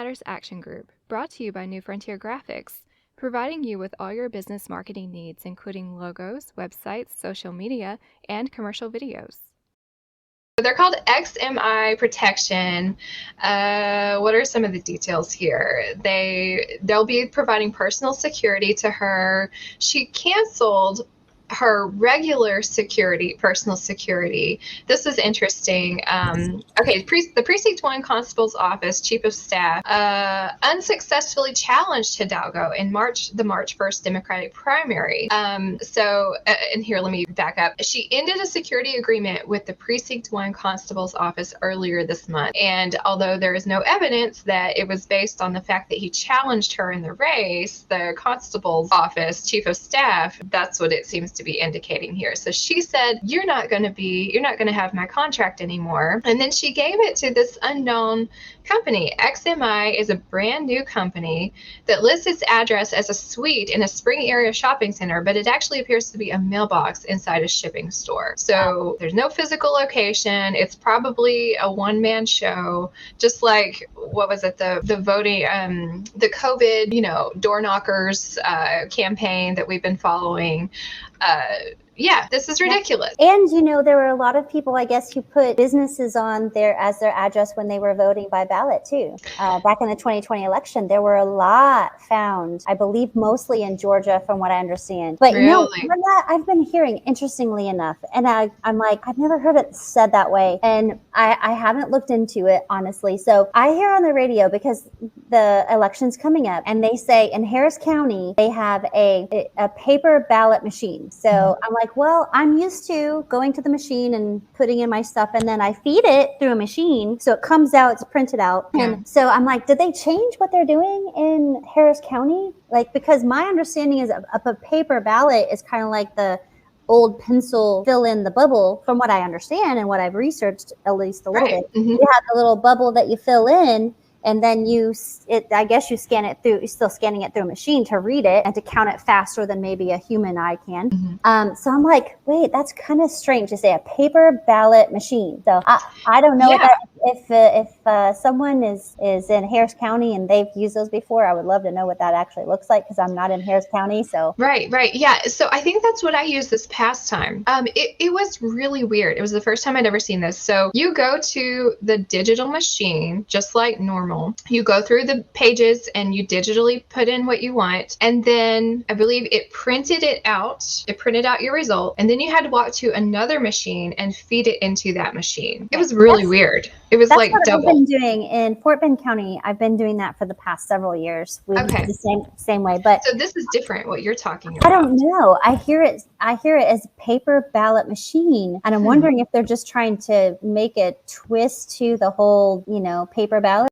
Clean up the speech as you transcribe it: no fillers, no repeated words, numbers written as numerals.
Matters Action Group, brought to you by New Frontier Graphics, providing you with all your business marketing needs, including logos, websites, social media, and commercial videos. They're called XMI Protection. What are some of the details here? They'll be providing personal security to her. She canceled her regular security, personal security. This is interesting. Okay, the Precinct 1 Constable's Office, Chief of Staff, unsuccessfully challenged Hidalgo in the March 1st Democratic primary. And here, let me back up. She ended a security agreement with the Precinct 1 Constable's Office earlier this month. And although there is no evidence that it was based on the fact that he challenged her in the race, the Constable's Office, Chief of Staff, that's what it seems to be indicating here. So she said, you're not going to have my contract anymore. And then she gave it to this unknown company. XMI is a brand new company that lists its address as a suite in a Spring area shopping center, but it actually appears to be a mailbox inside a shipping store. So there's no physical location. It's probably a one-man show, just like, what was it, the voting, the COVID, door knockers campaign that we've been following. Yeah, this is ridiculous. And, there were a lot of people, I guess, who put businesses on there as their address when they were voting by ballot, too. Back in the 2020 election, there were a lot found, I believe, mostly in Georgia, from what I understand. But, really? That I've been hearing, interestingly enough, and I'm like, I've never heard it said that way. And I haven't looked into it, honestly. So I hear on the radio, because the election's coming up, and they say in Harris County, they have a paper ballot machine. So I'm like, well, I'm used to going to the machine and putting in my stuff, and then I feed it through a machine. So it comes out, it's printed out. Yeah. And so I'm like, did they change what they're doing in Harris County? Like, because my understanding is a paper ballot is kind of like the old pencil fill in the bubble, from what I understand and what I've researched at least a little bit. Mm-hmm. You have the little bubble that you fill in, and then I guess you scan it through, you're still scanning it through a machine to read it and to count it faster than maybe a human eye can. Mm-hmm. So I'm like, wait, that's kind of strange to say, a paper ballot machine. So I don't know if someone is in Harris County and they've used those before, I would love to know what that actually looks like, because I'm not in Harris County. So Right. Yeah. So I think that's what I used this past time. It was really weird. It was the first time I'd ever seen this. So you go to the digital machine, just like normal. You go through the pages and you digitally put in what you want. And then I believe it printed it out. It printed out your result. And then you had to walk to another machine and feed it into that machine. It was really weird. It was like double. I've been doing in Fort Bend County. I've been doing that for the past several years. We do the same way. But so this is different, what you're talking about. I don't know. I hear it as paper ballot machine. And I'm wondering if they're just trying to make a twist to the whole, paper ballot.